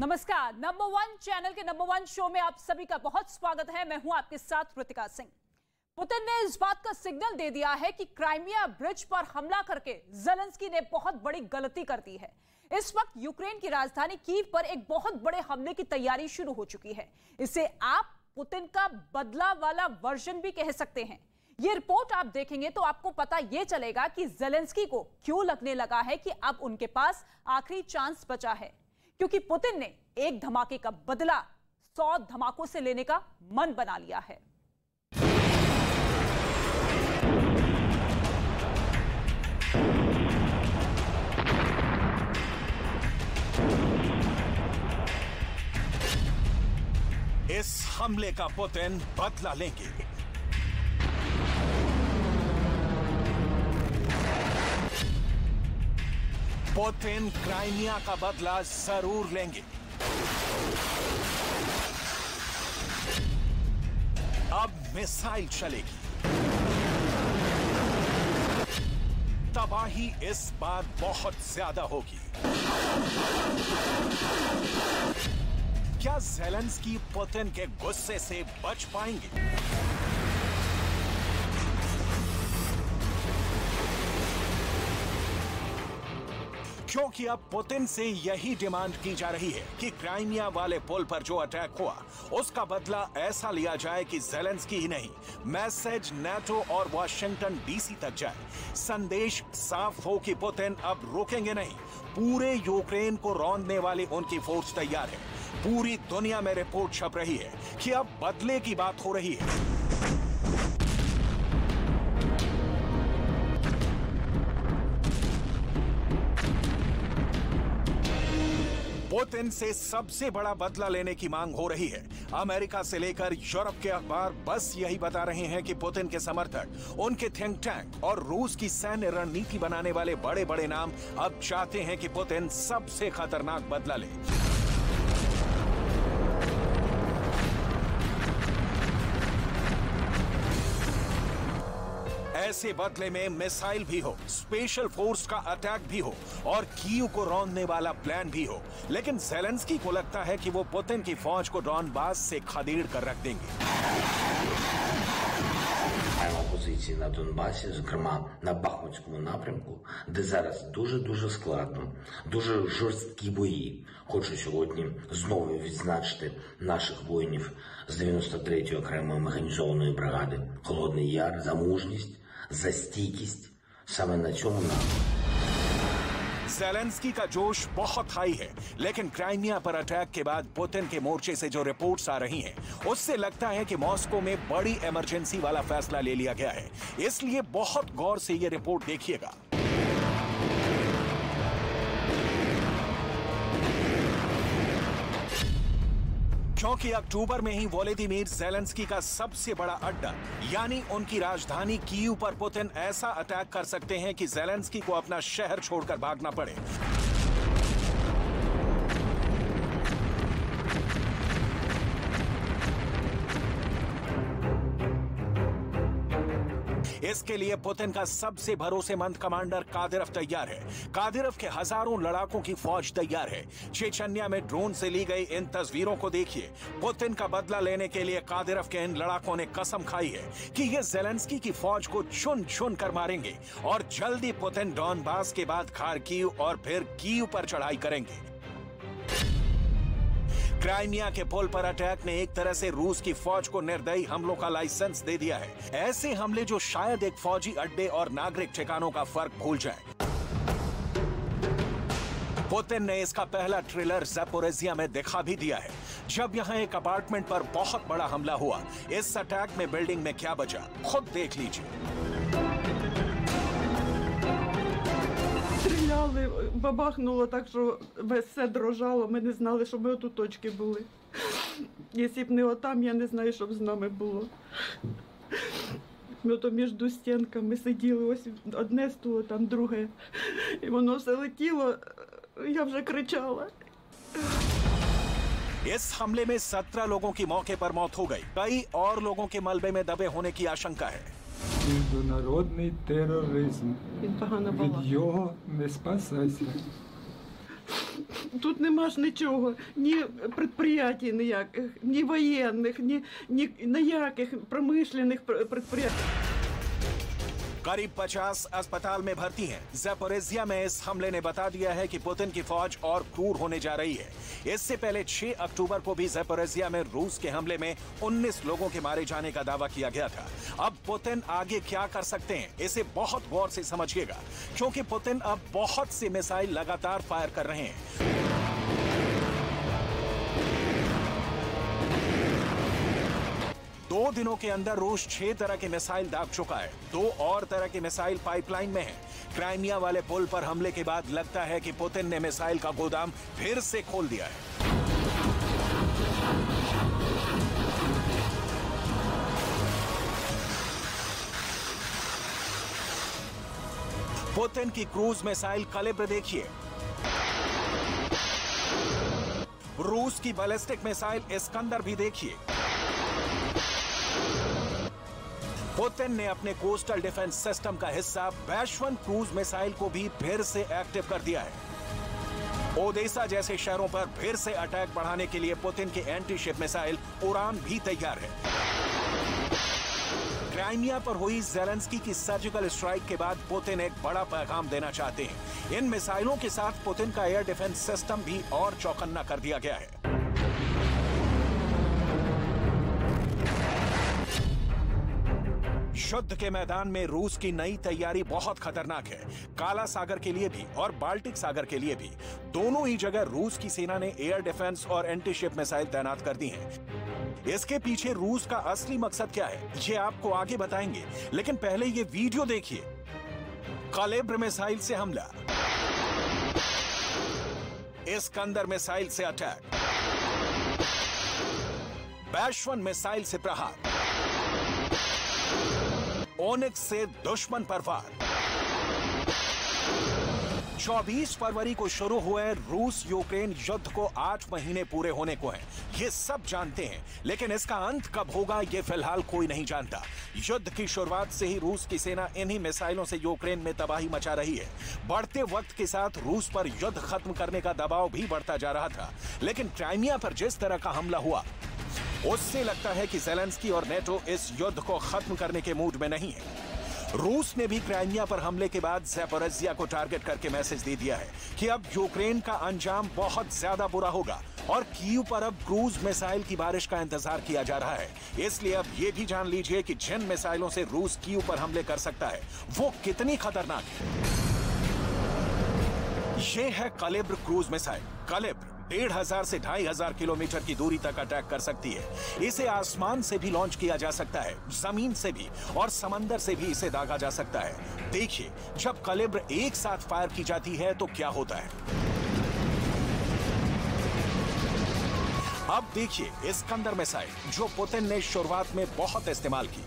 नमस्कार, number one channel के number one show में आप सभी का बहुत स्वागत है। मैं हूं आपके साथ ऋतिका सिंह। पुतिन ने इस बात का सिग्नल दे दिया है कि क्राइमिया ब्रिज पर हमला करके ज़ेलेंस्की ने बहुत बड़ी गलती कर दी है। इस वक्त यूक्रेन की राजधानी कीव पर एक बहुत बड़े हमले की तैयारी शुरू हो चुकी है। इसे आप पुतिन का बदला वाला वर्जन भी कह सकते हैं। ये रिपोर्ट आप देखेंगे तो आपको पता ये चलेगा कि ज़ेलेंस्की को क्यों लगने लगा है कि अब उनके पास आखिरी चांस बचा है, क्योंकि पुतिन ने एक धमाके का बदला 100 धमाकों से लेने का मन बना लिया है। इस हमले का पुतिन बदला लेंगे। पुतिन क्राइमिया का बदला जरूर लेंगे। अब मिसाइल चलेगी। तबाही इस बार बहुत ज्यादा होगी। क्या ज़ेलेंस्की पुतिन के गुस्से से बच पाएंगे? क्योंकि अब पुतिन से यही डिमांड की जा रही है कि क्राइमिया वाले पुल पर जो अटैक हुआ उसका बदला ऐसा लिया जाए कि ज़ेलेंस्की ही नहीं, मैसेज नाटो और वाशिंगटन डीसी तक जाए। संदेश साफ हो कि पुतिन अब रुकेंगे नहीं। पूरे यूक्रेन को रौंदने वाली उनकी फोर्स तैयार है। पूरी दुनिया में रिपोर्ट छप रही है कि अब बदले की बात हो रही है। पुतिन से सबसे बड़ा बदला लेने की मांग हो रही है। अमेरिका से लेकर यूरोप के अखबार बस यही बता रहे हैं कि पुतिन के समर्थक, उनके थिंक टैंक और रूस की सैन्य रणनीति बनाने वाले बड़े बड़े नाम अब चाहते हैं कि पुतिन सबसे खतरनाक बदला ले। ऐसे बदले में मिसाइल भी हो, स्पेशल फोर्स का अटैक भी हो और कीव को रौंदने वाला प्लान भी हो, लेकिन ज़ेलेंस्की को लगता है कि वो पुतिन की फौज को डॉनबास से खदेड़ कर रख देंगे। Позиції на Донбасі, зокрема на Бахмутському напрямку, де зараз дуже складно, дуже жорсткі бої. Хочу сьогодні знову відзначити наших воїнів з 93-ї окремої механізованої бригади. Холодний Яр за мужність, за стійкість саме на цьому напрямку. ज़ेलेंस्की का जोश बहुत हाई है, लेकिन क्राइमिया पर अटैक के बाद पुतिन के मोर्चे से जो रिपोर्ट्स आ रही हैं, उससे लगता है कि मॉस्को में बड़ी इमरजेंसी वाला फैसला ले लिया गया है। इसलिए बहुत गौर से ये रिपोर्ट देखिएगा। क्योंकि अक्टूबर में ही वोलोदिमीर ज़ेलेंस्की का सबसे बड़ा अड्डा यानी उनकी राजधानी कीव पर पुतिन ऐसा अटैक कर सकते हैं कि ज़ेलेंस्की को अपना शहर छोड़कर भागना पड़े। इसके लिए पुतिन का सबसे भरोसेमंद कमांडर कादिरोव तैयार है। कादिरोव के हजारों लड़ाकों की फौज तैयार है। चेचन्या में ड्रोन से ली गई इन तस्वीरों को देखिए। पुतिन का बदला लेने के लिए कादिरोव के इन लड़ाकों ने कसम खाई है कि ये ज़ेलेंस्की की फौज को चुन चुन कर मारेंगे और जल्दी पुतिन डॉनबास के बाद खार्किव और फिर कीव पर चढ़ाई करेंगे। क्राइमिया के पुल पर अटैक ने एक तरह से रूस की फौज को निर्दयी हमलों का लाइसेंस दे दिया है। ऐसे हमले जो शायद एक फौजी अड्डे और नागरिक ठिकानों का फर्क भूल जाएं। पुतिन ने इसका पहला ट्रेलर ज़ैपोरिज़िया में दिखा भी दिया है, जब यहां एक अपार्टमेंट पर बहुत बड़ा हमला हुआ। इस अटैक में बिल्डिंग में क्या बचा, खुद देख लीजिए। Стріляли, бабахнуло так, що все дрожало, ми не знали, що ми отут точки були. Якщо б не отам, я не знаю, що б з нами було. Ми ото між стінками сиділи, ось одне стуло, там друге. І воно все летіло, я вже кричала. इस हमले में 17 लोगों की मौके पर मौत हो गई। कई और लोगों के मलबे में दबे होने की आशंका है। Міжнародний тероризм. Він погано Від балакав. його не спасайся. Тут нема ж нічого, ні предприятий ніяких, ні воєнних, ні ніяких промишлених предприятий. करीब 50 अस्पताल में भर्ती हैं। ज़पोरिज़िया में इस हमले ने बता दिया है कि पुतिन की फौज और क्रूर होने जा रही है। इससे पहले 6 अक्टूबर को भी ज़पोरिज़िया में रूस के हमले में 19 लोगों के मारे जाने का दावा किया गया था। अब पुतिन आगे क्या कर सकते हैं, इसे बहुत गौर से समझिएगा, क्योंकि पुतिन अब बहुत से मिसाइल लगातार फायर कर रहे हैं। 2 दिनों के अंदर रूस 6 तरह के मिसाइल दाग चुका है। 2 और तरह के मिसाइल पाइपलाइन में हैं। क्राइमिया वाले पुल पर हमले के बाद लगता है कि पुतिन ने मिसाइल का गोदाम फिर से खोल दिया है। पुतिन की क्रूज मिसाइल कलिब्र देखिए। रूस की बैलिस्टिक मिसाइल इस्कंदर भी देखिए। पुतिन ने अपने कोस्टल डिफेंस सिस्टम का हिस्सा बैशवन क्रूज मिसाइल को भी फिर से एक्टिव कर दिया है। ओडेसा जैसे शहरों पर फिर से अटैक बढ़ाने के लिए पुतिन की एंटी शिप मिसाइल उड़ान भी तैयार है। क्राइमिया पर हुई ज़ेलेंस्की की सर्जिकल स्ट्राइक के बाद पुतिन एक बड़ा पैगाम देना चाहते हैं। इन मिसाइलों के साथ पुतिन का एयर डिफेंस सिस्टम भी और चौकन्ना कर दिया गया है। युद्ध के मैदान में रूस की नई तैयारी बहुत खतरनाक है। काला सागर के लिए भी और बाल्टिक सागर के लिए भी, दोनों ही जगह रूस की सेना ने एयर डिफेंस और एंटी शिप मिसाइल तैनात कर दी हैं। इसके पीछे रूस का असली मकसद क्या है, ये आपको आगे बताएंगे, लेकिन पहले ये वीडियो देखिए। कलिब्र मिसाइल से हमला, इस्कंदर मिसाइल से अटैक, बैशवन मिसाइल से प्रहार, ओनिक्स से दुश्मन पर वार। 24 फरवरी को शुरू हुए रूस यूक्रेन युद्ध को 8 महीने पूरे होने को हैं। ये सब जानते हैं, लेकिन इसका अंत कब होगा ये फिलहाल कोई नहीं जानता। युद्ध की शुरुआत से ही रूस की सेना इन्हीं मिसाइलों से यूक्रेन में तबाही मचा रही है। बढ़ते वक्त के साथ रूस पर युद्ध खत्म करने का दबाव भी बढ़ता जा रहा था, लेकिन क्राइमिया पर जिस तरह का हमला हुआ, उससे लगता है कि ज़ेलेंस्की और नेटो इस युद्ध को खत्म करने के मूड में नहीं है। रूस ने भी क्राइमिया पर हमले के बाद ज़पोरिज़िया को टारगेट करके मैसेज दे दिया है कि अब यूक्रेन का अंजाम बहुत ज्यादा बुरा होगा और कीव पर अब क्रूज मिसाइल की बारिश का इंतजार किया जा रहा है। इसलिए अब ये भी जान लीजिए कि जिन मिसाइलों से रूस कीव पर हमले कर सकता है वो कितनी खतरनाक है। ये है कलिब्र क्रूज मिसाइल। कलिब्र 1500 से 2500 किलोमीटर की दूरी तक अटैक कर सकती है। इसे आसमान से भी लॉन्च किया जा सकता है, जमीन से भी और समंदर से भी इसे दागा जा सकता है। देखिए, जब कलिब्र एक साथ फायर की जाती है तो क्या होता है। अब देखिए इस्कंदर मिसाइल, जो पुतिन ने शुरुआत में बहुत इस्तेमाल की।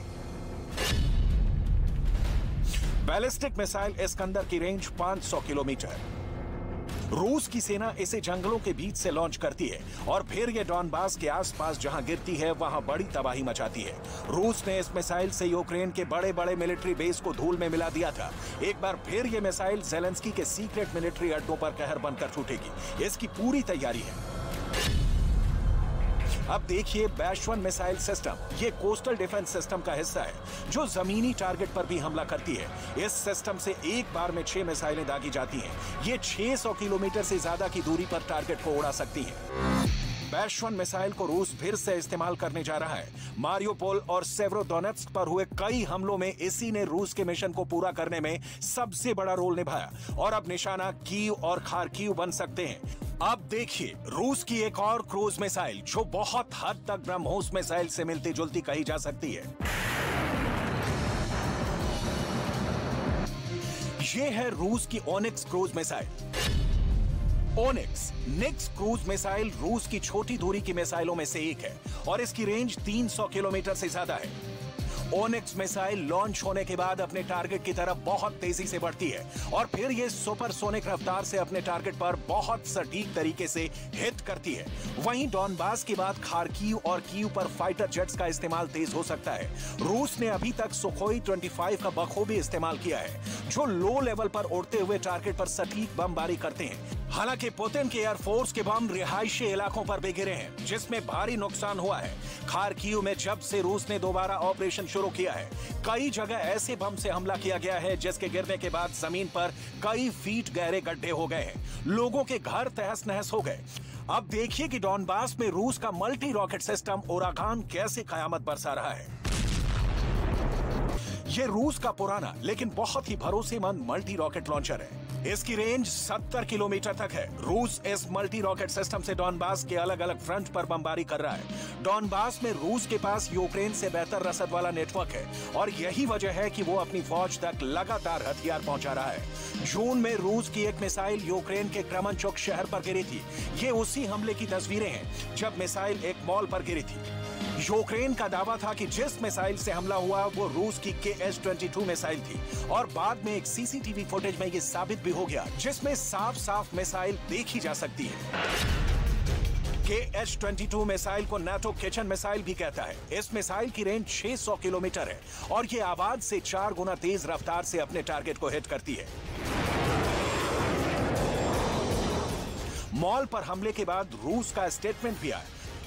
बैलिस्टिक मिसाइल इस्कंदर की रेंज 500 किलोमीटर। रूस की सेना इसे जंगलों के बीच से लॉन्च करती है और फिर ये डॉनबास के आसपास जहां गिरती है वहां बड़ी तबाही मचाती है। रूस ने इस मिसाइल से यूक्रेन के बड़े बड़े मिलिट्री बेस को धूल में मिला दिया था। एक बार फिर ये मिसाइल ज़ेलेंस्की के सीक्रेट मिलिट्री अड्डों पर कहर बनकर छूटेगी। इसकी पूरी तैयारी है। अब देखिए बैशवन मिसाइल सिस्टम, ये कोस्टल डिफेंस सिस्टम का हिस्सा है जो जमीनी टारगेट पर भी हमला करती है। इस सिस्टम से एक बार में 6 मिसाइलें दागी जाती हैं। ये 600 किलोमीटर से ज्यादा की दूरी पर टारगेट को उड़ा सकती हैं। बैशवन मिसाइल को रूस फिर से इस्तेमाल करने जा रहा है। मारियोपोल और सेवरोडोनेत्स्क पर हुए कई हमलों में इसी ने रूस के मिशन को पूरा करने में सबसे बड़ा रोल निभाया और अब निशाना कीव और खार्किव बन सकते हैं। अब देखिए रूस की एक और क्रूज मिसाइल जो बहुत हद तक ब्रह्मोस मिसाइल से मिलती जुलती कही जा सकती है। ये है रूस की ओनिक्स क्रूज मिसाइल। ओनिक्स निक्स क्रूज मिसाइल रूस की छोटी दूरी की मिसाइलों में से एक है और इसकी रेंज 300 किलोमीटर से ज्यादा है। ओनिक्स मिसाइल लॉन्च होने के बाद अपने टारगेट की तरफ बहुत तेजी से बढ़ती है और फिर ये सुपरसोनिक रफ्तार से अपने टारगेट पर बहुत सटीक तरीके से हिट करती है। वहीं डॉनबास के बाद खार्किव और कीव पर फाइटर जेट्स का इस्तेमाल तेज हो सकता है। रूस ने अभी तक सुखोई 25 का बखूबी इस्तेमाल किया है, जो लो लेवल पर उड़ते हुए टारगेट पर सटीक बमबारी करते हैं। हालांकि पुतिन के एयरफोर्स के बम रिहायशी इलाकों पर भी गिरे हैं, जिसमें भारी नुकसान हुआ है। खार्किव में जब से रूस ने दोबारा ऑपरेशन शुरू किया है, कई जगह ऐसे बम से हमला किया गया है जिसके गिरने के बाद जमीन पर कई फीट गहरे गड्ढे हो गए हैं। लोगों के घर तहस नहस हो गए। अब देखिए कि डॉनबास में रूस का मल्टी रॉकेट सिस्टम उरागान कैसे कयामत बरसा रहा है। ये रूस का पुराना लेकिन बहुत ही भरोसेमंद मल्टी रॉकेट लॉन्चर है। इसकी रेंज 70 किलोमीटर तक है। रूस इस मल्टी रॉकेट सिस्टम से डॉनबास के अलग अलग फ्रंट पर बमबारी कर रहा है। डॉनबास में रूस के पास यूक्रेन से बेहतर रसद वाला नेटवर्क है और यही वजह है कि वो अपनी फौज तक लगातार हथियार पहुंचा रहा है। जून में रूस की एक मिसाइल यूक्रेन के क्रेमेंचुक शहर पर गिरी थी। ये उसी हमले की तस्वीरें हैं जब मिसाइल एक मॉल पर गिरी थी। यूक्रेन का दावा था कि जिस मिसाइल से हमला हुआ वो रूस की KH-22 मिसाइल थी और बाद में एक सीसीटीवी फुटेज में ये साबित भी हो गया, जिसमें साफ साफ मिसाइल देखी जा सकती है। KH-22 मिसाइल को नाटो किचन मिसाइल भी कहता है। इस मिसाइल की रेंज 600 किलोमीटर है और ये आवाज से 4 गुना तेज रफ्तार से अपने टारगेट को हिट करती है। मॉल पर हमले के बाद रूस का स्टेटमेंट भी आया।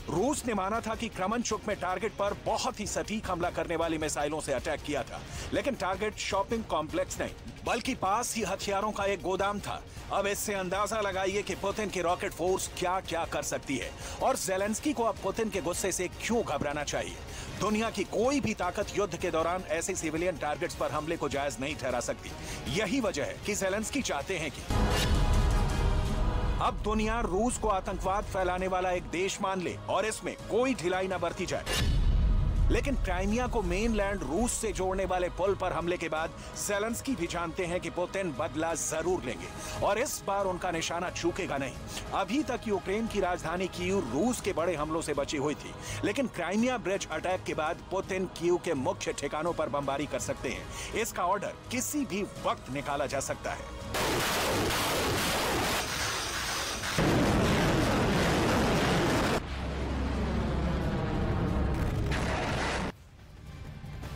रूस ने माना था कि क्रेमेंचुक में टारगेट पर बहुत ही सटीक हमला करने वाली मिसाइलों से अटैक किया था, लेकिन टारगेट शॉपिंग कॉम्प्लेक्स नहीं बल्कि पास ही हथियारों का एक गोदाम था। अब इससे अंदाजा लगाइए कि पुतिन की रॉकेट फोर्स क्या क्या कर सकती है और ज़ेलेंस्की को अब पुतिन के गुस्से से क्यों घबराना चाहिए। दुनिया की कोई भी ताकत युद्ध के दौरान ऐसे सिविलियन टारगेट्स पर हमले को जायज नहीं ठहरा सकती। यही वजह है कि ज़ेलेंस्की चाहते हैं कि अब दुनिया रूस को आतंकवाद फैलाने वाला एक देश मान ले और इसमें कोई ढिलाई न बरती जाए। लेकिन क्राइमिया को मेनलैंड रूस से जोड़ने वाले पुल पर हमले के बाद ज़ेलेंस्की भी जानते हैं कि पुतिन बदला जरूर लेंगे और इस बार उनका निशाना चूकेगा नहीं। अभी तक यूक्रेन की राजधानी कीव रूस के बड़े हमलों से बची हुई थी, लेकिन क्राइमिया ब्रिज अटैक के बाद पुतिन कीव के मुख्य ठिकानों पर बमबारी कर सकते हैं। इसका ऑर्डर किसी भी वक्त निकाला जा सकता है।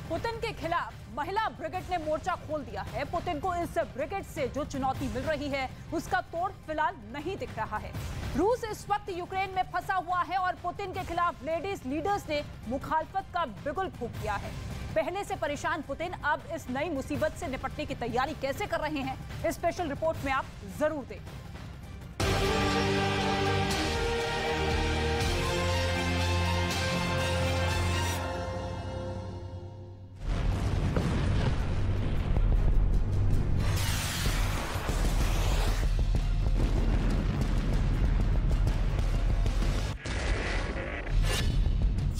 पुतिन के खिलाफ महिला ब्रिगेड ने मोर्चा खोल दिया है। पुतिन को इस ब्रिगेड से जो चुनौती मिल रही है उसका तोड़ फिलहाल नहीं दिख रहा है। रूस इस वक्त यूक्रेन में फंसा हुआ है और पुतिन के खिलाफ लेडीज लीडर्स ने मुखालफत का बिगुल फूंक दिया है। पहले से परेशान पुतिन अब इस नई मुसीबत से निपटने की तैयारी कैसे कर रहे हैं, इस स्पेशल रिपोर्ट में आप जरूर देखें।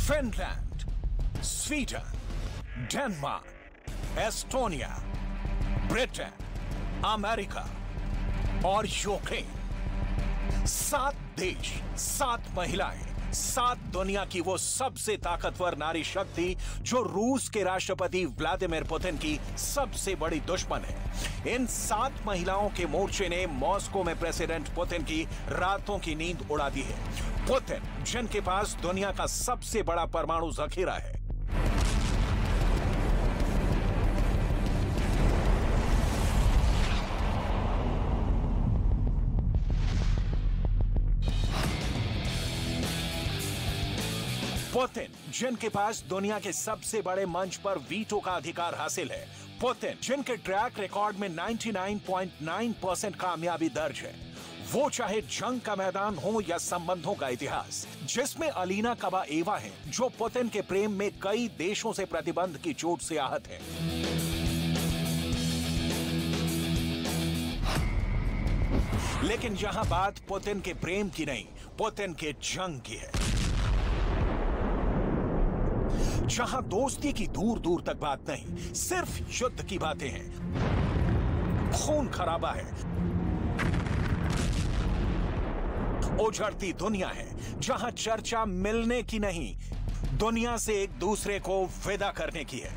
Finland, Sweden, Denmark, Estonia, Britain, America और यूक्रेन। 7 देश, 7 महिलाएं, 7 दुनिया की वो सबसे ताकतवर नारी शक्ति जो रूस के राष्ट्रपति व्लादिमीर पुतिन की सबसे बड़ी दुश्मन है। इन 7 महिलाओं के मोर्चे ने मॉस्को में प्रेसिडेंट पुतिन की रातों की नींद उड़ा दी है। पुतिन, जिनके पास दुनिया का सबसे बड़ा परमाणु जखीरा है, पुतिन, जिनके पास दुनिया के सबसे बड़े मंच पर वीटो का अधिकार हासिल है, पुतिन, जिनके ट्रैक रिकॉर्ड में 99.9% कामयाबी दर्ज है, वो चाहे जंग का मैदान हो या संबंधों का इतिहास, जिसमें अलीना कबाएवा हैं, जो पुतिन के प्रेम में कई देशों से प्रतिबंध की चोट से आहत हैं। लेकिन यहां बात पुतिन के प्रेम की नहीं, पुतिन के जंग की है, जहां दोस्ती की दूर दूर तक बात नहीं, सिर्फ युद्ध की बातें हैं, खून खराबा है, उजड़ती दुनिया है, जहां चर्चा मिलने की नहीं दुनिया से एक दूसरे को विदा करने की है।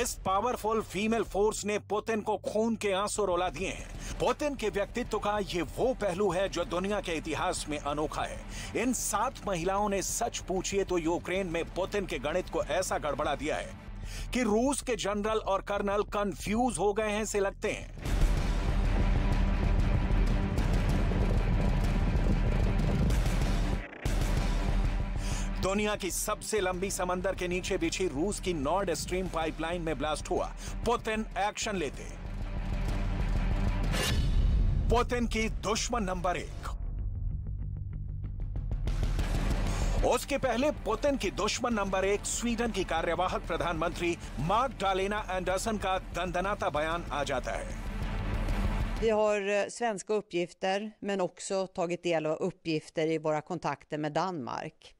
इस पावरफुल फीमेल फोर्स ने पुतिन को खून के आंसू रुला दिए हैं। पुतिन के व्यक्तित्व का ये वो पहलू है जो दुनिया के इतिहास में अनोखा है। इन 7 महिलाओं ने सच पूछिए तो यूक्रेन में पुतिन के गणित को ऐसा गड़बड़ा दिया है कि रूस के जनरल और कर्नल कंफ्यूज हो गए हैं से लगते हैं। दुनिया की सबसे लंबी समंदर के नीचे बिछी रूस की नॉर्ड स्ट्रीम पाइपलाइन में ब्लास्ट हुआ। पुतिन एक्शन लेते। पुतिन की दुश्मन नंबर 1। उसके पहले पुतिन की दुश्मन नंबर 1 स्वीडन की कार्यवाहक प्रधानमंत्री माग्डालेना एंडरसन का दंदनाता बयान आ जाता है। Vi har svenska uppgifter men också tagit del av uppgifter i våra kontakter med Danmark.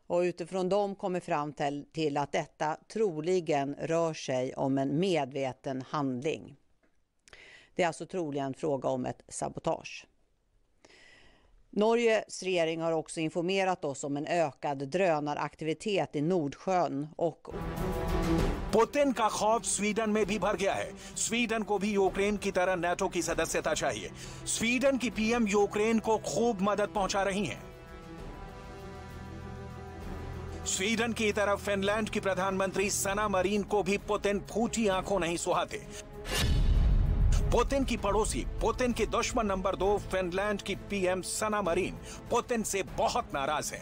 Och utifrån dem kommer fram till att detta troligen rör sig om en medveten handling. Det är alltså troligen fråga om ett sabotage. Norges regering har också informerat oss om en ökad drönaraktivitet i Nordsjön och Putin का खौफ Sweden में भी भर गया है। Sweden को भी Ukraine की तरह नाटो की सदस्यता चाहिए। स्वीडन की पीएम यूक्रेन को खूब मदद पहुंचा रही हैं। स्वीडन की तरफ फिनलैंड की प्रधानमंत्री सना मरीन को भी पुतिन फूटी आंखों नहीं सुहाते। पुतिन की पड़ोसी, पुतिन की दुश्मन नंबर 2 फिनलैंड की पीएम सना मरीन पुतिन से बहुत नाराज है।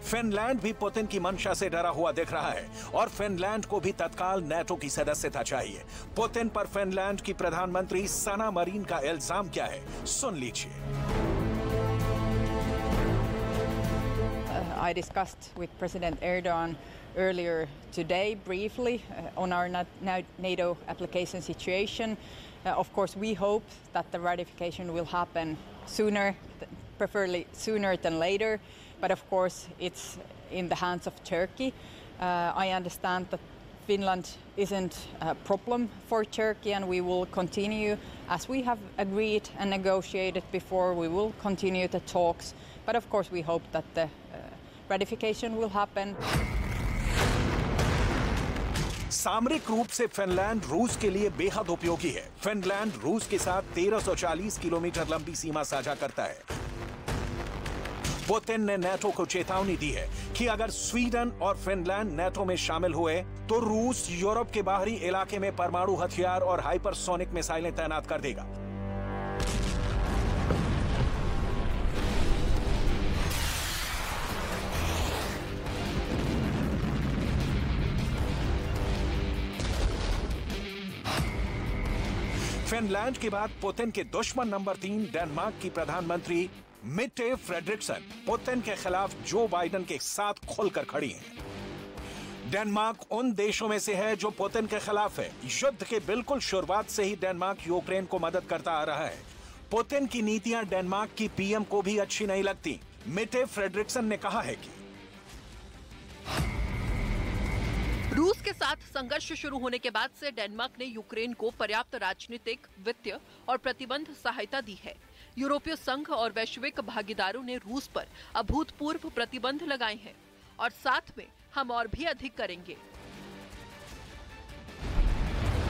फिनलैंड भी पुतिन की मंशा से डरा हुआ दिख रहा है और फिनलैंड को भी तत्काल नाटो की सदस्यता चाहिए। पुतिन पर फिनलैंड की प्रधानमंत्री सना मरीन का इल्जाम क्या है, सुन लीजिए। I discussed with President Erdogan earlier today briefly on our NATO application situation. Of course, we hope that the ratification will happen sooner, preferably sooner than later. But of course, it's in the hands of Turkey. I understand that Finland isn't a problem for Turkey, and we will continue, as we have agreed and negotiated before, we will continue the talks. But of course, we hope that the ratification will happen. सामरिक रूप से Finland रूस के लिए बेहद उपयोगी है। Finland रूस के साथ 1340 किलोमीटर लंबी सीमा साझा करता है। पुतिन ने नाटो को चेतावनी दी है कि अगर स्वीडन और फिनलैंड नाटो में शामिल हुए तो रूस यूरोप के बाहरी इलाके में परमाणु हथियार और हाइपरसोनिक मिसाइलें तैनात कर देगा। फिनलैंड के बाद पुतिन के दुश्मन नंबर 3 डेनमार्क की प्रधानमंत्री मिट्टे फ्रेडरिक्सन पुतिन के खिलाफ जो बाइडेन के साथ खुलकर खड़ी हैं। डेनमार्क उन देशों में से है जो पुतिन के खिलाफ है। युद्ध के बिल्कुल शुरुआत से ही डेनमार्क यूक्रेन को मदद करता आ रहा है। पुतिन की नीतियां डेनमार्क की पीएम को भी अच्छी नहीं लगती। मिट्टे फ्रेडरिक्सन ने कहा है कि रूस के साथ संघर्ष शुरू होने के बाद से डेनमार्क ने यूक्रेन को पर्याप्त राजनीतिक, वित्तीय और प्रतिबंध सहायता दी है। यूरोपीय संघ और वैश्विक भागीदारों ने रूस पर अभूतपूर्व प्रतिबंध लगाए हैं और साथ में हम और भी अधिक करेंगे।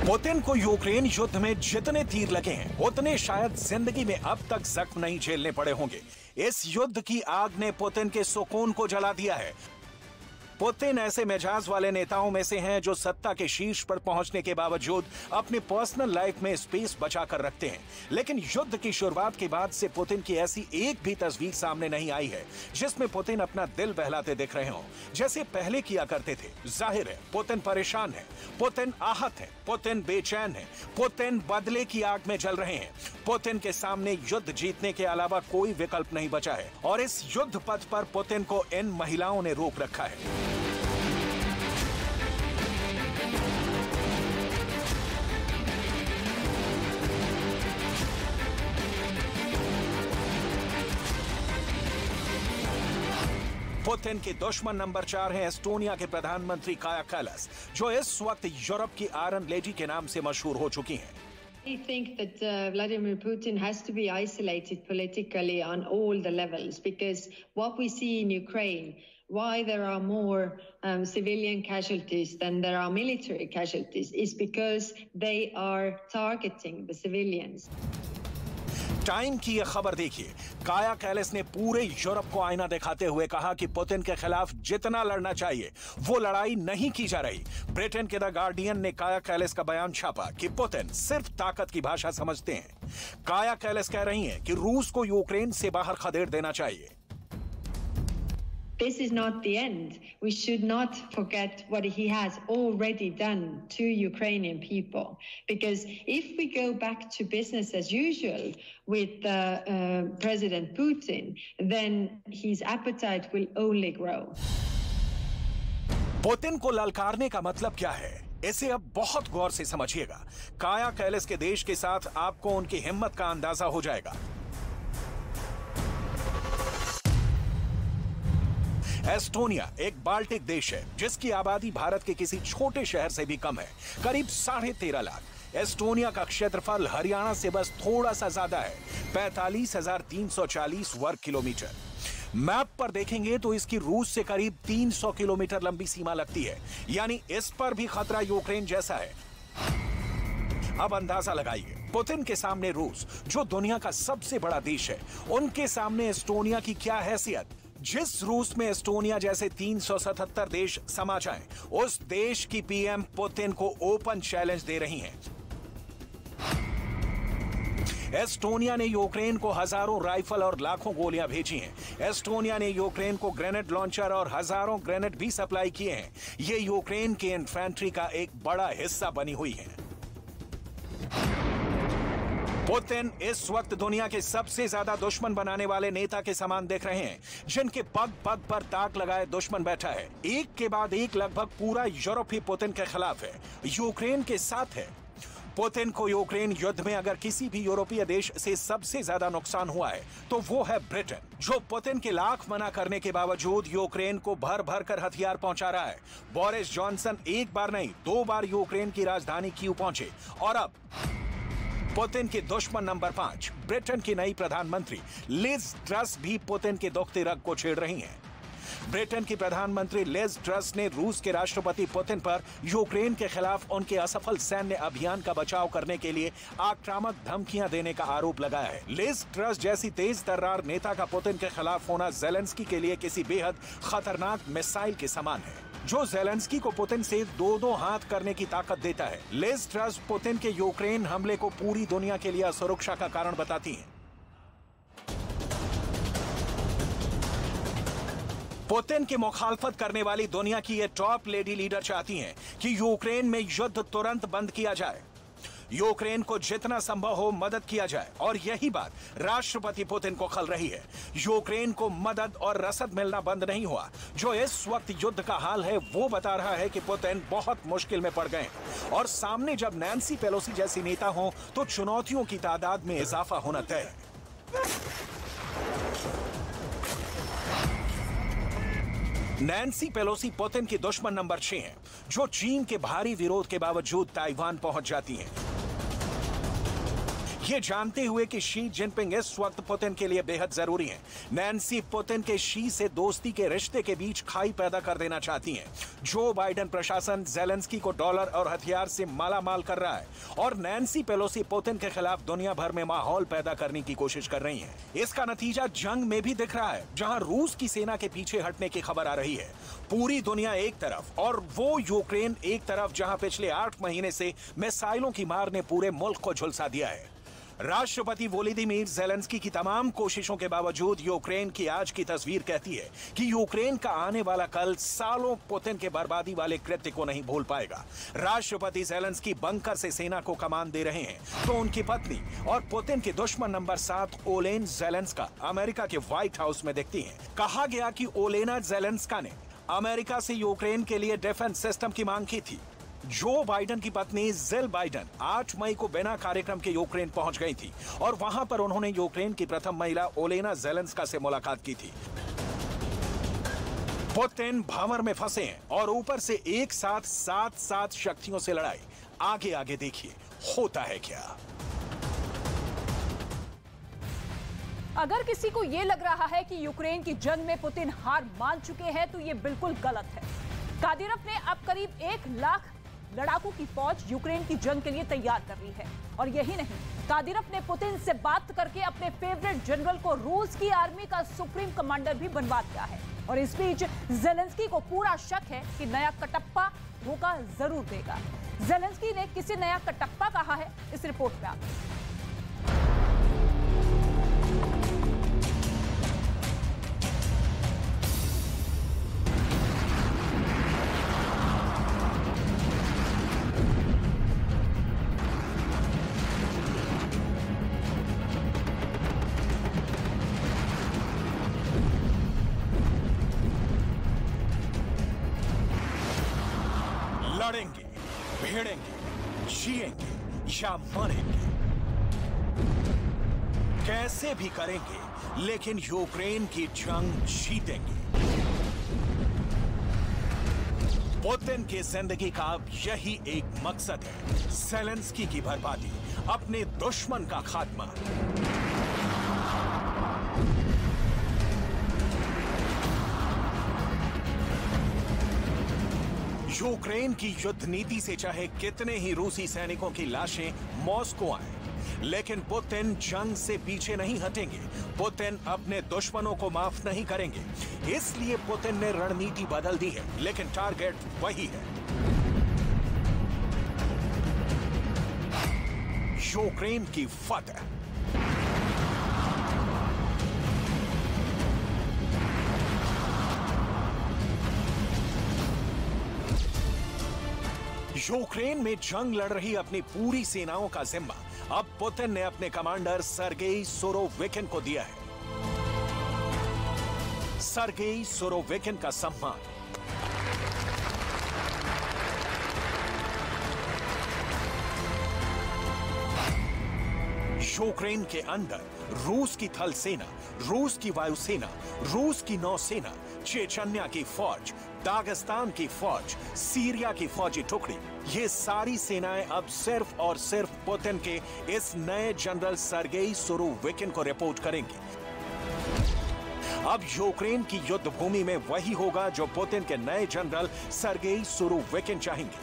पुतिन को यूक्रेन युद्ध में जितने तीर लगे हैं उतने शायद जिंदगी में अब तक जख्म नहीं झेलने पड़े होंगे। इस युद्ध की आग ने पुतिन के सुकून को जला दिया है। पुतिन ऐसे मिजाज वाले नेताओं में से हैं जो सत्ता के शीर्ष पर पहुंचने के बावजूद अपनी पर्सनल लाइफ में स्पेस बचा कर रखते हैं। लेकिन युद्ध की शुरुआत के बाद से पुतिन की ऐसी एक भी तस्वीर सामने नहीं आई है जिसमें पुतिन अपना दिल बहलाते दिख रहे हों, जैसे पहले किया करते थे। जाहिर है पुतिन परेशान है, पुतिन आहत है, पुतिन बेचैन है, पुतिन बदले की आग में जल रहे हैं। पुतिन के सामने युद्ध जीतने के अलावा कोई विकल्प नहीं बचा है और इस युद्ध पथ पर पुतिन को इन महिलाओं ने रोक रखा है। पुतिन के दुश्मन नंबर 4 हैं एस्टोनिया के प्रधानमंत्री काया कालास, जो इस वक्त यूरोप की आयरन लेडी के नाम से मशहूर हो चुकी हैं। I think that Vladimir Putin has to be isolated politically on all the levels, because what we see in Ukraine, why there are more civilian casualties than there are military casualties, is because they are targeting the civilians. Time की यह खबर देखिए। काया Kallis ने पूरे Europe को आईना दिखाते हुए कहा कि पुतिन के खिलाफ जितना लड़ना चाहिए वो लड़ाई नहीं की जा रही। ब्रिटेन के द गार्डियन ने काया कैलिस का बयान छापा कि पुतिन सिर्फ ताकत की भाषा समझते हैं। काया कैलिस कह रही हैं कि रूस को यूक्रेन से बाहर खदेड़ देना चाहिए। This is not the end. We should not forget what he has already done to Ukrainian people. Because if we go back to business as usual with President Putin, then his appetite will only grow. Putin को ललकारने का मतलब क्या है? इसे अब बहुत गौर से समझिएगा। काया कैलिस के देश के साथ आपको उनकी हिम्मत का अंदाजा हो जाएगा। एस्टोनिया एक बाल्टिक देश है जिसकी आबादी भारत के किसी छोटे शहर से भी कम है, करीब 13.5 लाख। एस्टोनिया का क्षेत्रफल हरियाणा से बस थोड़ा सा ज्यादा है, 45,340 वर्ग किलोमीटर। मैप पर देखेंगे तो इसकी रूस से करीब 300 किलोमीटर लंबी सीमा लगती है, यानी इस पर भी खतरा यूक्रेन जैसा है। अब अंदाजा लगाइए, पुतिन के सामने रूस, जो दुनिया का सबसे बड़ा देश है, उनके सामने एस्टोनिया की क्या हैसियत। जिस रूस में एस्टोनिया जैसे 377 देश समा जाएं, उस देश की पीएम पुतिन को ओपन चैलेंज दे रही हैं। एस्टोनिया ने यूक्रेन को हजारों राइफल और लाखों गोलियां भेजी हैं। एस्टोनिया ने यूक्रेन को ग्रेनेड लॉन्चर और हजारों ग्रेनेड भी सप्लाई किए हैं। ये यूक्रेन के इन्फेंट्री का एक बड़ा हिस्सा बनी हुई है। पुतिन इस वक्त दुनिया के सबसे ज्यादा दुश्मन बनाने वाले नेता के समान दिख रहे हैं, जिनके पग पग पर ताक लगाए दुश्मन बैठा है। एक के बाद एक लगभग पूरा यूरोप ही पुतिन के खिलाफ है, यूक्रेन के साथ है। पुतिन को यूक्रेन युद्ध में अगर किसी भी यूरोपीय देश से सबसे ज्यादा नुकसान हुआ है तो वो है ब्रिटेन, जो पुतिन के लाख मना करने के बावजूद यूक्रेन को भर भर कर हथियार पहुंचा रहा है। बोरिस जॉनसन एक बार नहीं 2 बार यूक्रेन की राजधानी कीव पहुंचे, और अब पुतिन के दुश्मन नंबर 5 ब्रिटेन की नई प्रधानमंत्री लिज ट्रस भी पुतिन के दुखते रग को छेड़ रही हैं। ब्रिटेन की प्रधानमंत्री लिज ट्रस ने रूस के राष्ट्रपति पुतिन पर यूक्रेन के खिलाफ उनके असफल सैन्य अभियान का बचाव करने के लिए आक्रामक धमकियां देने का आरोप लगाया है। लिज ट्रस जैसी तेज तर्रार नेता का पुतिन के खिलाफ होना जेलेंस्की के लिए किसी बेहद खतरनाक मिसाइल के समान है, जो जेलेंस्की को पुतिन से 2-2 हाथ करने की ताकत देता है। लिज ट्रस पुतिन के यूक्रेन हमले को पूरी दुनिया के लिए असुरक्षा का कारण बताती हैं। पुतिन की मुखालफत करने वाली दुनिया की ये टॉप लेडी लीडर चाहती हैं कि यूक्रेन में युद्ध तुरंत बंद किया जाए, यूक्रेन को जितना संभव हो मदद किया जाए, और यही बात राष्ट्रपति पुतिन को खल रही है। यूक्रेन को मदद और रसद मिलना बंद नहीं हुआ। जो इस वक्त युद्ध का हाल है वो बता रहा है कि पुतिन बहुत मुश्किल में पड़ गए, और सामने जब नैन्सी पेलोसी जैसी नेता हो तो चुनौतियों की तादाद में इजाफा होना तय है। नैन्सी पेलोसी पुतिन की दुश्मन नंबर 6 हैं, जो चीन के भारी विरोध के बावजूद ताइवान पहुंच जाती हैं। ये जानते हुए कि शी जिनपिंग इस वक्त पुतिन के लिए बेहद जरूरी हैं, नैन्सी पुतिन के शी से दोस्ती के रिश्ते के बीच खाई पैदा कर देना चाहती हैं। जो बाइडेन प्रशासन जेलेंस्की को डॉलर और हथियार से मालामाल कर रहा है, और नैन्सी पेलोसी पुतिन के खिलाफ दुनिया भर में माहौल पैदा करने की कोशिश कर रही हैं। इसका नतीजा जंग में भी दिख रहा है, जहां रूस की सेना के पीछे हटने की खबर आ रही है। पूरी दुनिया एक तरफ और वो यूक्रेन एक तरफ, जहां पिछले 8 महीने से मिसाइलों की मार ने पूरे मुल्क को झुलसा दिया है। राष्ट्रपति वोलोदिमीर जेलेंस्की की तमाम कोशिशों के बावजूद यूक्रेन की आज की तस्वीर कहती है कि यूक्रेन का आने वाला कल सालों पुतिन के बर्बादी वाले कृत्य को नहीं भूल पाएगा। राष्ट्रपति जेलेंस्की बंकर से सेना को कमान दे रहे हैं, तो उनकी पत्नी और पुतिन के दुश्मन नंबर 7 ओलेना जेलेंस्का अमेरिका के व्हाइट हाउस में दिखती हैं। कहा गया कि ओलेना जेलेंस्का ने अमेरिका से यूक्रेन के लिए डिफेंस सिस्टम की मांग की थी। जो बाइडेन की पत्नी जिल बाइडेन 8 मई को बिना कार्यक्रम के यूक्रेन पहुंच गई थी, और वहां पर उन्होंने यूक्रेन की प्रथम महिला ओलेना जेलेंस्का से मुलाकात की थी। पुतिन भंवर में फंसे हैं, और ऊपर से एक साथ 7 शक्तियों से लड़ाई। आगे आगे देखिए होता है क्या। अगर किसी को यह लग रहा है कि यूक्रेन की जंग में पुतिन हार मान चुके हैं तो यह बिल्कुल गलत है। कादिरोव ने अब करीब 1 लाख लड़ाकू की फौज यूक्रेन की जंग के लिए तैयार कर ली है। और यही नहीं, कादिरोव ने पुतिन से बात करके अपने फेवरेट जनरल को रूस की आर्मी का सुप्रीम कमांडर भी बनवा दिया है। और इस बीच ज़ेलेंस्की को पूरा शक है कि नया कटप्पा धोखा जरूर देगा। ज़ेलेंस्की ने किसे नया कटप्पा कहा है, इस रिपोर्ट में आप लड़ेंगे, भिड़ेंगे, जिएंगे या मरेंगे, कैसे भी करेंगे लेकिन यूक्रेन की जंग जीतेंगे। पुतिन की जिंदगी का अब यही एक मकसद है, ज़ेलेंस्की की बर्बादी, अपने दुश्मन का खात्मा। यूक्रेन की युद्ध नीति से चाहे कितने ही रूसी सैनिकों की लाशें मॉस्को आए, लेकिन पुतिन जंग से पीछे नहीं हटेंगे। पुतिन अपने दुश्मनों को माफ नहीं करेंगे। इसलिए पुतिन ने रणनीति बदल दी है, लेकिन टारगेट वही है, यूक्रेन की फतह। यूक्रेन में जंग लड़ रही अपनी पूरी सेनाओं का जिम्मा अब पुतिन ने अपने कमांडर सर्गेई सुरोविकिन को दिया है। सर्गेई सुरोविकिन का सम्मान यूक्रेन के अंदर रूस की थल सेना, रूस की वायुसेना, रूस की नौसेना, चेचन्या की फौज, दागिस्तान की फौज, सीरिया की फौजी टुकड़ी, ये सारी सेनाएं अब सिर्फ और सिर्फ पुतिन के इस नए जनरल सर्गेई सुरोविकिन को रिपोर्ट करेंगी। अब यूक्रेन की युद्ध भूमि में वही होगा जो पुतिन के नए जनरल सर्गेई सुरोविकिन चाहेंगे।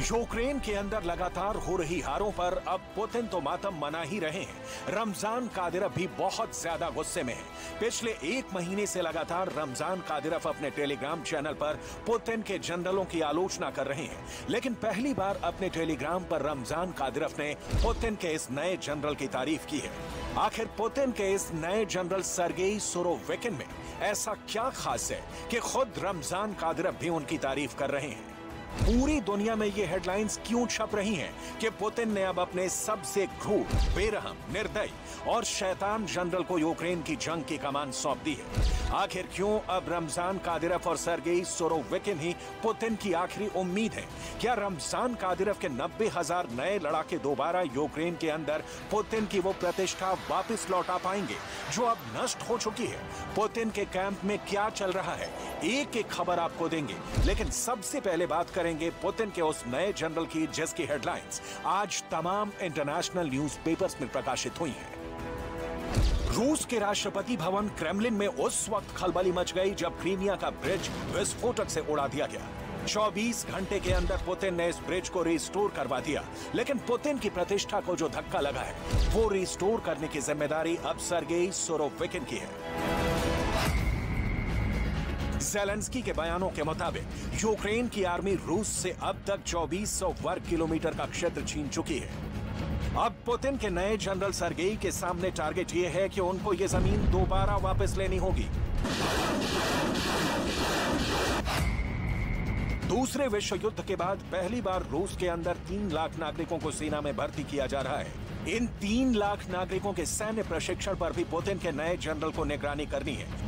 यूक्रेन के अंदर लगातार हो रही हारों पर अब पुतिन तो मातम मना ही रहे हैं। रमजान कादिरोव भी बहुत ज्यादा गुस्से में है। पिछले 1 महीने से लगातार रमजान कादिरोव अपने टेलीग्राम चैनल पर पुतिन के जनरलों की आलोचना कर रहे हैं, लेकिन पहली बार अपने टेलीग्राम पर रमजान कादिरोव ने पुतिन के इस नए जनरल की तारीफ की है। आखिर पुतिन के इस नए जनरल सर्गेई सुरोविकिन में ऐसा क्या खास है कि खुद रमजान कादिरोव भी उनकी तारीफ कर रहे हैं? पूरी दुनिया में ये हेडलाइंस क्यों छप रही हैं कि पुतिन ने अब अपने सबसे क्रूर, बेरहम, निर्दयी और शैतान जनरल को यूक्रेन की जंग की कमान सौंप दी है? आखिर क्यों अब रमजान कादिरोव और सर्गेई सुरोविकिन ही पुतिन की आखिरी उम्मीद है? क्या रमजान कादिरोव के 90,000 नए लड़ाके दोबारा यूक्रेन के अंदर पुतिन की वो प्रतिष्ठा वापस लौटा पाएंगे जो अब नष्ट हो चुकी है? पुतिन के कैंप में क्या चल रहा है, एक एक खबर आपको देंगे, लेकिन सबसे पहले बात करेंगे पुतिन के उस नए जनरल की जिसकी हेडलाइंस आज तमाम इंटरनेशनल न्यूज़पेपर्स में प्रकाशित हुई हैं। रूस के राष्ट्रपति भवन क्रेमलिन में उस वक्त खलबली मच गई जब क्रीमिया का ब्रिज विस्फोटक से उड़ा दिया गया। 24 घंटे के अंदर पुतिन ने इस ब्रिज को रिस्टोर करवा दिया, लेकिन पुतिन की प्रतिष्ठा को जो धक्का लगा है वो रिस्टोर करने की जिम्मेदारी अब सर्गेई सुरोविकिन की है। ज़ेलेंस्की के बयानों के मुताबिक यूक्रेन की आर्मी रूस से अब तक 2400 वर्ग किलोमीटर का क्षेत्र छीन चुकी है। अब पुतिन के नए जनरल सर्गेई के सामने टारगेट ये है कि उनको ये जमीन दोबारा वापस लेनी होगी। दूसरे विश्व युद्ध के बाद पहली बार रूस के अंदर 3 लाख नागरिकों को सेना में भर्ती किया जा रहा है। इन 3 लाख नागरिकों के सैन्य प्रशिक्षण पर भी पुतिन के नए जनरल को निगरानी करनी है।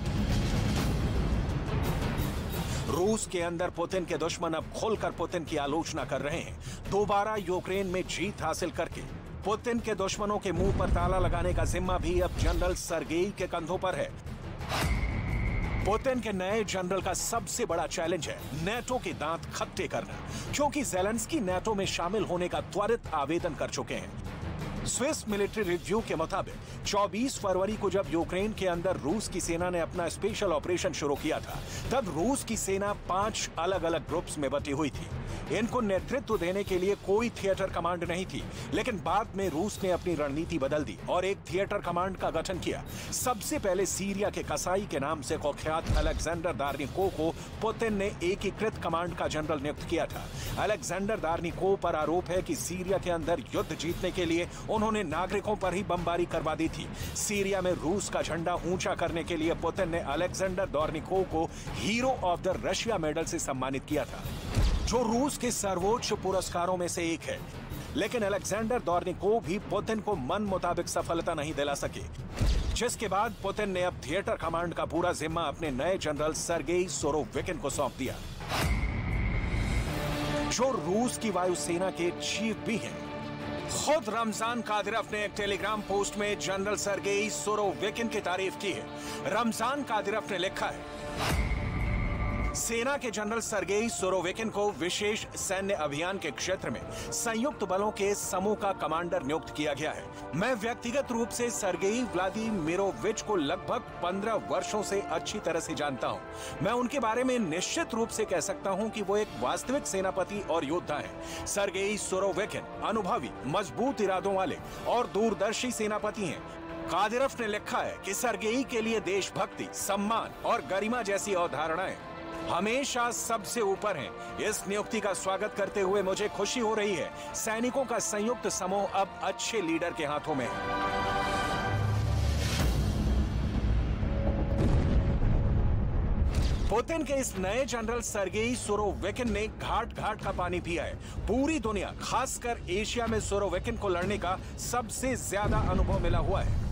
रूस के अंदर पुतिन के दुश्मन अब खुलकर पुतिन की आलोचना कर रहे हैं। दोबारा यूक्रेन में जीत हासिल करके पुतिन के दुश्मनों के मुंह पर ताला लगाने का जिम्मा भी अब जनरल सर्गेई के कंधों पर है। पुतिन के नए जनरल का सबसे बड़ा चैलेंज है नेटो के दांत खट्टे करना, क्योंकि ज़ेलेंस्की नेटो में शामिल होने का त्वरित आवेदन कर चुके हैं। स्विस मिलिट्री रिव्यू के मुताबिक 24 फरवरी को जब यूक्रेन के अंदर रूस की सेना ने अपना स्पेशल ऑपरेशन शुरू किया था, तब रूस की सेना 5 अलग अलग ग्रुप्स में बटी हुई थी। इनको नेतृत्व देने के लिए कोई थिएटर कमांड नहीं थी, लेकिन बाद में रूस ने अपनी रणनीति बदल दी और एक थिएटर कमांड का गठन किया। सबसे पहले सीरिया के कसाई के नाम से कुख्यात अलेक्जेंडर दार्निकोव को पुतिन ने एकीकृत कमांड का जनरल नियुक्त किया था। अलेक्जेंडर दार्निकोव पर आरोप है कि सीरिया के अंदर युद्ध जीतने के लिए उन्होंने नागरिकों पर ही बमबारी करवा दी थी। सीरिया में रूस का झंडा ऊंचा करने के लिए पुतिन ने अलेक्जेंडर दार्निकोव को hero of the Russia medal से सम्मानित किया था, जो रूस के सर्वोच्च पुरस्कारों में से एक है। लेकिन अलेक्जेंडर दार्निकोव भी पुतिन को मन मुताबिक सफलता नहीं दिला सके, जिसके बाद पुतिन ने अब थिएटर कमांड का पूरा जिम्मा अपने नए जनरल सर्गेई सोरोविकिन को सौंप दिया, जो रूस की वायुसेना के चीफ भी हैं। खुद रमजान कादिरोव ने एक टेलीग्राम पोस्ट में जनरल सर्गेई सोरोविकिन की तारीफ की है। रमजान कादिरोव ने लिखा है, सेना के जनरल सर्गेई सोरोविकिन को विशेष सैन्य अभियान के क्षेत्र में संयुक्त बलों के समूह का कमांडर नियुक्त किया गया है। मैं व्यक्तिगत रूप से सर्गेई व्लादिमीरोविच को लगभग 15 वर्षों से अच्छी तरह से जानता हूं। मैं उनके बारे में निश्चित रूप से कह सकता हूं कि वो एक वास्तविक सेनापति और योद्धा हैं। सर्गेई सोरोविकिन अनुभवी, मजबूत इरादों वाले और दूरदर्शी सेनापति हैं। कादिरोव ने लिखा है कि सर्गेई के लिए देशभक्ति, सम्मान और गरिमा जैसी अवधारणाएं हमेशा सबसे ऊपर हैं। इस नियुक्ति का स्वागत करते हुए मुझे खुशी हो रही है। सैनिकों का संयुक्त समूह अब अच्छे लीडर के हाथों में है। पुतिन के इस नए जनरल सर्गेई सोरोविकिन ने घाट घाट का पानी पिया है। पूरी दुनिया, खासकर एशिया में सोरोविकिन को लड़ने का सबसे ज्यादा अनुभव मिला हुआ है।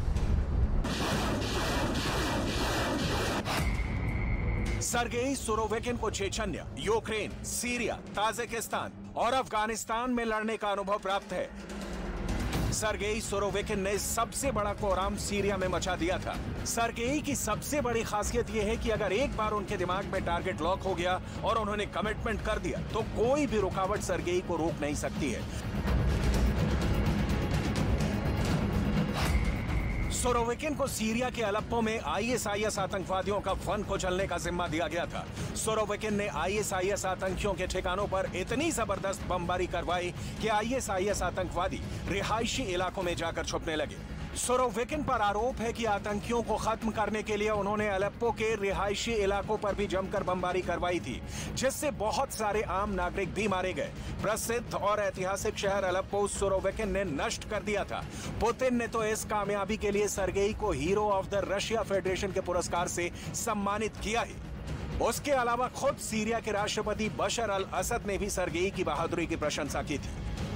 सर्गेई सोरोविकिन को चेचन्या, यूक्रेन, सीरिया, ताजिकिस्तान और अफगानिस्तान में लड़ने का अनुभव प्राप्त है। सर्गेई सोरोविकिन ने सबसे बड़ा कोहराम सीरिया में मचा दिया था। सर्गेई की सबसे बड़ी खासियत यह है कि अगर एक बार उनके दिमाग में टारगेट लॉक हो गया और उन्होंने कमिटमेंट कर दिया, तो कोई भी रुकावट सर्गेई को रोक नहीं सकती है। सोरोविकिन को सीरिया के अलेप्पो में आईएसआईएस आतंकवादियों का वन को जलने का जिम्मा दिया गया था। सोरोविकिन ने आईएसआईएस आतंकियों के ठिकानों पर इतनी जबरदस्त बमबारी करवाई कि आईएसआईएस आतंकवादी रिहायशी इलाकों में जाकर छुपने लगे। सोरोविकिन पर आरोप है कि आतंकियों को खत्म करने के लिए उन्होंने अलेप्पो के रिहायशी इलाकों पर भी जमकर बमबारी करवाई थी, जिससे बहुत सारे आम नागरिक भी मारे गए। प्रसिद्ध और ऐतिहासिक शहर अलेप्पो सोरोविकिन ने नष्ट कर दिया था। पुतिन ने तो इस कामयाबी के लिए सर्गेई को hero of the Russia federation के पुरस्कार से सम्मानित किया ही। उसके अलावा खुद सीरिया के राष्ट्रपति बशर अल असद ने भी सर्गेई की बहादुरी की प्रशंसा की थी।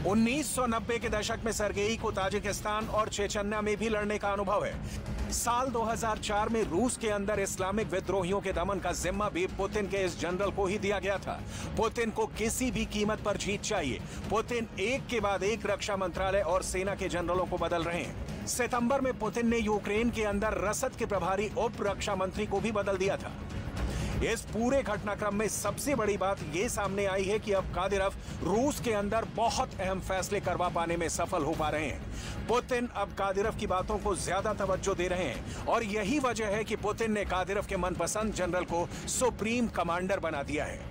1990 के दशक में सर्गेई को ताजिकिस्तान और चेचन्या में भी लड़ने का अनुभव है। साल 2004 में रूस के अंदर इस्लामिक विद्रोहियों के दमन का जिम्मा भी पुतिन के इस जनरल को ही दिया गया था। पुतिन को किसी भी कीमत पर जीत चाहिए। पुतिन एक के बाद एक रक्षा मंत्रालय और सेना के जनरलों को बदल रहे हैं। सितंबर में पुतिन ने यूक्रेन के अंदर रसद के प्रभारी उप रक्षा मंत्री को भी बदल दिया था। इस पूरे घटनाक्रम में सबसे बड़ी बात यह सामने आई है कि अब कादिरोव रूस के अंदर बहुत अहम फैसले करवा पाने में सफल हो पा रहे हैं। पुतिन अब कादिरोव की बातों को ज्यादा तवज्जो दे रहे हैं और यही वजह है कि पुतिन ने कादिरोव के मनपसंद जनरल को सुप्रीम कमांडर बना दिया है।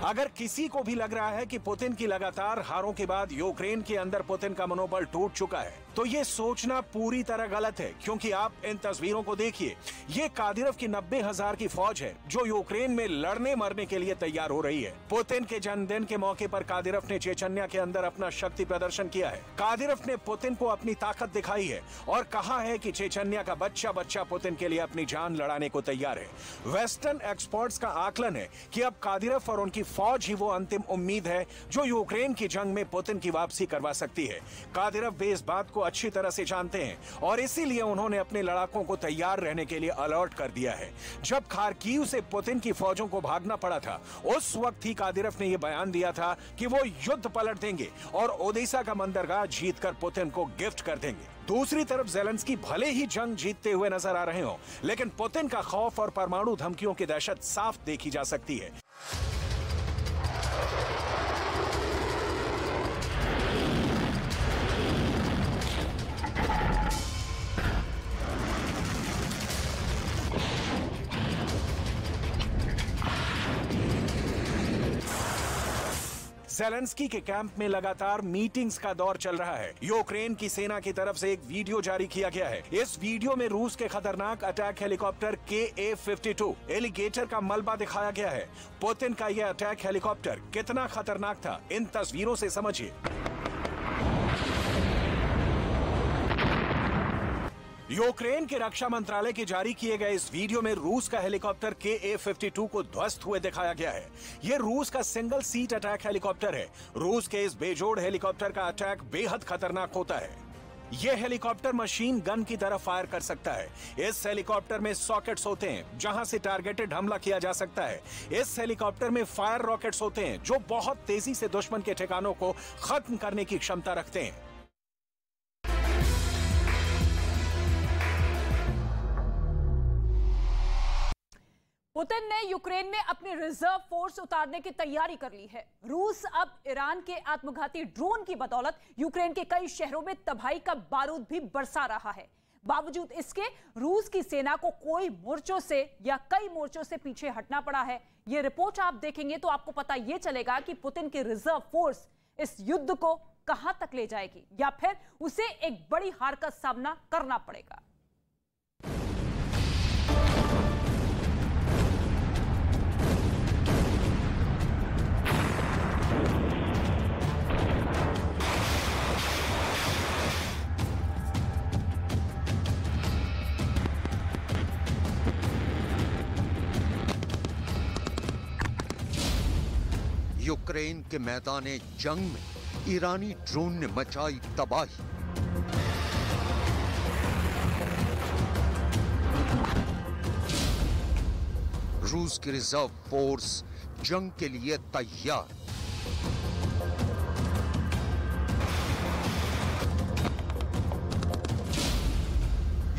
अगर किसी को भी लग रहा है कि पुतिन की लगातार हारों के बाद यूक्रेन के अंदर पुतिन का मनोबल टूट चुका है, तो ये सोचना पूरी तरह गलत है, क्योंकि आप इन तस्वीरों को देखिए। ये कादिरोव की 90,000 की फौज है जो यूक्रेन में लड़ने मरने के लिए तैयार हो रही है। पुतिन के जन्मदिन के मौके पर कादिरोव ने चेचन्या के अंदर अपना शक्ति प्रदर्शन किया है। कादिरोव ने पुतिन को अपनी ताकत दिखाई है और कहा है कि चेचन्या का बच्चा बच्चा पुतिन के लिए अपनी जान लड़ाने को तैयार है। वेस्टर्न एक्सपर्ट्स का आकलन है कि अब कादिरोव और उनकी फौज ही वो अंतिम उम्मीद है जो यूक्रेन की जंग में पुतिन की वापसी करवा सकती है। कादिरोव वे इस बात को अच्छी तरह से जानते हैं और इसीलिए उन्होंने अपने लड़ाकों को तैयार रहने के लिए अलर्ट कर दिया है। जब खार्किव से पुतिन की फौजों को भागना पड़ा था, उस वक्त ही कादिरोव ने यह बयान दिया था कि वो युद्ध पलट देंगे और ओडेसा का बंदरगाह जीतकर पुतिन को गिफ्ट कर देंगे। दूसरी तरफ ज़ेलेंस्की भले ही जंग जीतते हुए नजर आ रहे हों, लेकिन पुतिन का खौफ और परमाणु धमकियों की दहशत साफ देखी जा सकती है। ज़ेलेंस्की के कैंप में लगातार मीटिंग्स का दौर चल रहा है। यूक्रेन की सेना की तरफ से एक वीडियो जारी किया गया है। इस वीडियो में रूस के खतरनाक अटैक हेलीकॉप्टर KA-52 एलिगेटर का मलबा दिखाया गया है। पुतिन का यह अटैक हेलीकॉप्टर कितना खतरनाक था, इन तस्वीरों से समझिए। यूक्रेन के रक्षा मंत्रालय के जारी किए गए इस वीडियो में रूस का हेलीकॉप्टर KA-52 को ध्वस्त हुए दिखाया गया है। यह रूस का सिंगल सीट अटैक हेलीकॉप्टर है। रूस के इस बेजोड़ हेलीकॉप्टर का अटैक बेहद खतरनाक होता है। यह हेलीकॉप्टर मशीन गन की तरह फायर कर सकता है। इस हेलीकॉप्टर में सॉकेट्स होते हैं जहां से टारगेटेड हमला किया जा सकता है। इस हेलीकॉप्टर में फायर रॉकेट्स होते हैं जो बहुत तेजी से दुश्मन के ठिकानों को खत्म करने की क्षमता रखते हैं। पुतिन ने यूक्रेन में अपनी रिजर्व फोर्स उतारने की तैयारी कर ली है। रूस अब ईरान के आत्मघाती ड्रोन की बदौलत यूक्रेन के कई शहरों में तबाही का बारूद भी बरसा रहा है। बावजूद इसके रूस की सेना को कई मोर्चों से पीछे हटना पड़ा है। ये रिपोर्ट आप देखेंगे तो आपको पता ये चलेगा कि पुतिन की रिजर्व फोर्स इस युद्ध को कहां तक ले जाएगी या फिर उसे एक बड़ी हार का सामना करना पड़ेगा। यूक्रेन के मैदाने जंग में ईरानी ड्रोन ने मचाई तबाही। रूस की रिजर्व फोर्स जंग के लिए तैयार।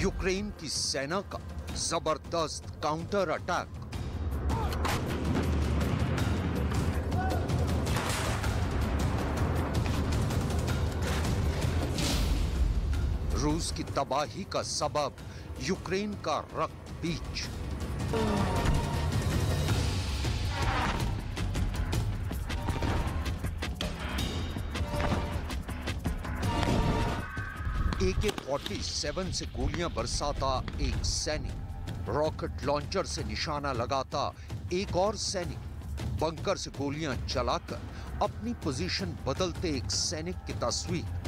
यूक्रेन की सेना का जबरदस्त काउंटर अटैक। रूस की तबाही का सबब यूक्रेन का रक्त बीज। AK-47 से गोलियां बरसाता एक सैनिक, रॉकेट लॉन्चर से निशाना लगाता एक और सैनिक, बंकर से गोलियां चलाकर अपनी पोजीशन बदलते एक सैनिक की तस्वीर,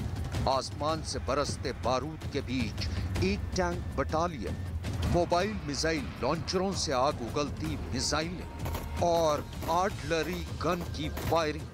आसमान से बरसते बारूद के बीच एक टैंक बटालियन, मोबाइल मिसाइल लॉन्चरों से आग उगलती मिसाइलें और आर्टिलरी गन की फायरिंग।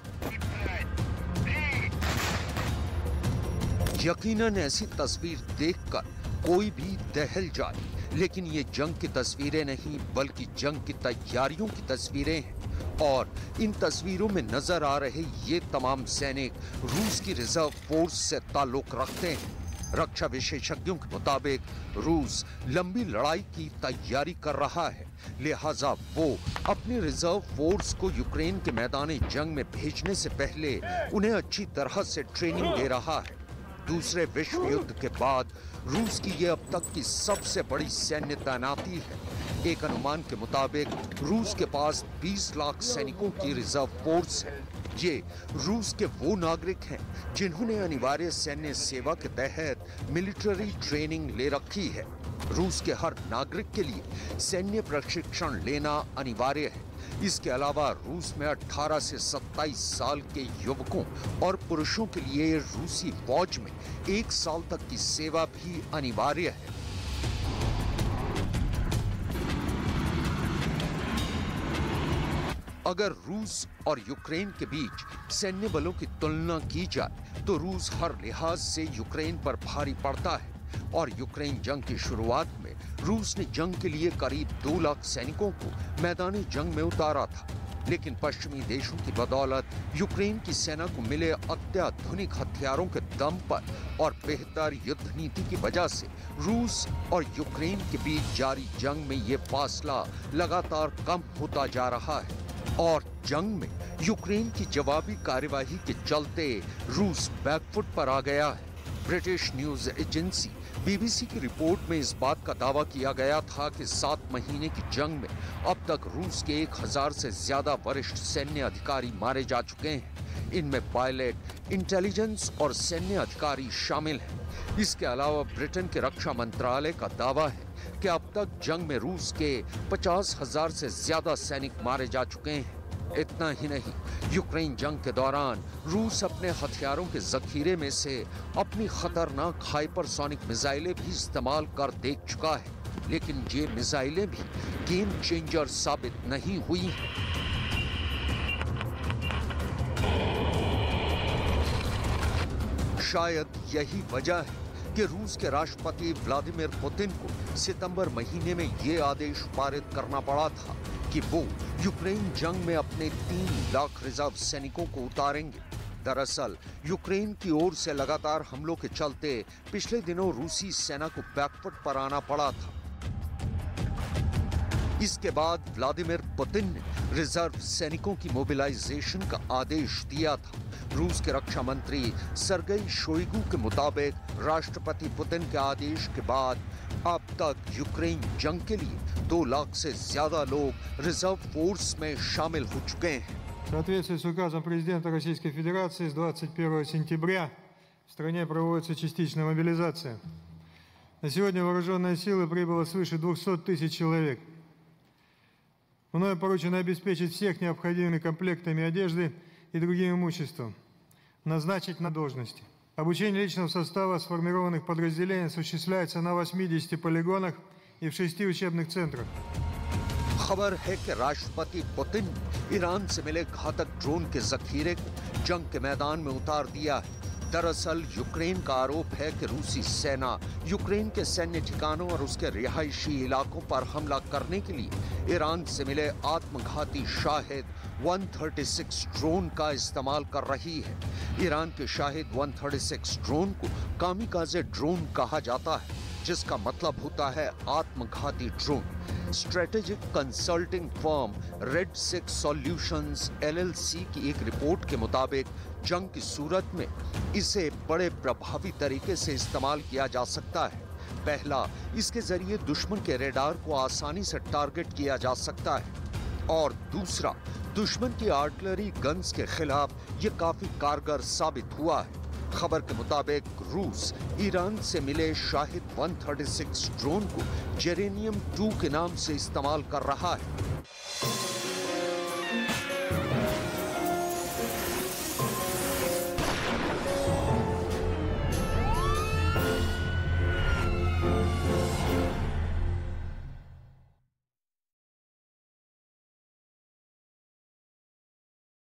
यकीनन ऐसी तस्वीर देखकर कोई भी दहल जाए, लेकिन ये जंग की तस्वीरें नहीं बल्कि जंग की तैयारियों की तस्वीरें हैं। और इन तस्वीरों में नजर आ रहे ये तमाम सैनिक रूस की रिजर्व फोर्स से ताल्लुक रखते हैं। रक्षा विशेषज्ञों के मुताबिक रूस लंबी लड़ाई की तैयारी कर रहा है, लिहाजा वो अपनी रिजर्व फोर्स को यूक्रेन के मैदानी जंग में भेजने से पहले उन्हें अच्छी तरह से ट्रेनिंग दे रहा है। दूसरे विश्व युद्ध के बाद रूस की ये अब तक की सबसे बड़ी सैन्य तैनाती है। एक अनुमान के मुताबिक रूस के पास 20 लाख सैनिकों की रिजर्व फोर्स है। ये रूस के वो नागरिक हैं जिन्होंने अनिवार्य सैन्य सेवा के तहत मिलिट्री ट्रेनिंग ले रखी है। रूस के हर नागरिक के लिए सैन्य प्रशिक्षण लेना अनिवार्य है। इसके अलावा रूस में 18 से 27 साल के युवकों और पुरुषों के लिए रूसी फौज में 1 साल तक की सेवा भी अनिवार्य है। अगर रूस और यूक्रेन के बीच सैन्य बलों की तुलना की जाए तो रूस हर लिहाज से यूक्रेन पर भारी पड़ता है और यूक्रेन जंग की शुरुआत में रूस ने जंग के लिए करीब 2 लाख सैनिकों को मैदानी जंग में उतारा था। लेकिन पश्चिमी देशों की बदौलत यूक्रेन की सेना को मिले अत्याधुनिक हथियारों के दम पर और बेहतर युद्ध नीति की वजह से रूस और यूक्रेन के बीच जारी जंग में ये फासला लगातार कम होता जा रहा है और जंग में यूक्रेन की जवाबी कार्यवाही के चलते रूस बैकफुट पर आ गया है। ब्रिटिश न्यूज एजेंसी बीबीसी की रिपोर्ट में इस बात का दावा किया गया था कि 7 महीने की जंग में अब तक रूस के 1000 से ज्यादा वरिष्ठ सैन्य अधिकारी मारे जा चुके हैं। इनमें पायलट, इंटेलिजेंस और सैन्य अधिकारी शामिल हैं। इसके अलावा ब्रिटेन के रक्षा मंत्रालय का दावा है कि अब तक जंग में रूस के 50,000 से ज्यादा सैनिक मारे जा चुके हैं। इतना ही नहीं, यूक्रेन जंग के दौरान रूस अपने हथियारों के जखीरे में से अपनी खतरनाक हाइपरसोनिक मिसाइलें भी इस्तेमाल कर देख चुका है, लेकिन ये मिसाइलें भी गेम चेंजर साबित नहीं हुई हैं। शायद यही वजह है कि रूस के राष्ट्रपति व्लादिमीर पुतिन को सितंबर महीने में ये आदेश पारित करना पड़ा था कि वो यूक्रेन जंग में अपने 3 लाख रिजर्व सैनिकों को उतारेंगे। दरअसल यूक्रेन की ओर से लगातार हमलों के चलते पिछले दिनों रूसी सेना को बैकफुट पर आना पड़ा था। इसके बाद व्लादिमीर पुतिन ने रिजर्व सैनिकों की मोबिलाइजेशन का आदेश दिया था। रूस के रक्षा मंत्री सर्गेई शोइगु के मुताबिक राष्ट्रपति पुतिन के आदेश के बाद अब तक यूक्रेन जंग के लिए 2 लाख से ज्यादा लोग रिजर्व फोर्स में शामिल हो चुके हैं। В соответствии с указом президента Российской Федерации с 21 сентября в стране проводится частичная мобилизация. На сегодня вооруженные силы прибыло свыше 200 тысяч человек. Мною поручено обеспечить всех необходимыми комплектами одежды и другим имуществом, назначить на должности. Обучение личного состава сформированных подразделений осуществляется на 80 полигонах и в 6 учебных центрах. खबर है कि राष्ट्रपति पुतिन ने ईरान से मिले घातक ड्रोन के जखीरे को जंग के मैदान में उतार दिया है। दरअसल यूक्रेन का आरोप है कि रूसी सेना यूक्रेन के सैन्य ठिकानों और उसके रिहायशी इलाकों पर हमला करने के लिए ईरान से मिले आत्मघाती शाहिद 136 ड्रोन का इस्तेमाल कर रही है। ईरान के शाहिद 136 ड्रोन को कामिकाज़े ड्रोन कहा जाता है, जिसका मतलब होता है आत्मघाती drone. Strategic consulting firm red 6 solutions LLC की एक रिपोर्ट के मुताबिक जंग की सूरत में इसे बड़े प्रभावी तरीके से इस्तेमाल किया जा सकता है। पहला, इसके जरिए दुश्मन के रेडार को आसानी से टारगेट किया जा सकता है और दूसरा, दुश्मन की आर्टिलरी गन्स के खिलाफ ये काफी कारगर साबित हुआ है। खबर के मुताबिक रूस ईरान से मिले शाहिद 136 ड्रोन को जेरेनियम 2 के नाम से इस्तेमाल कर रहा है।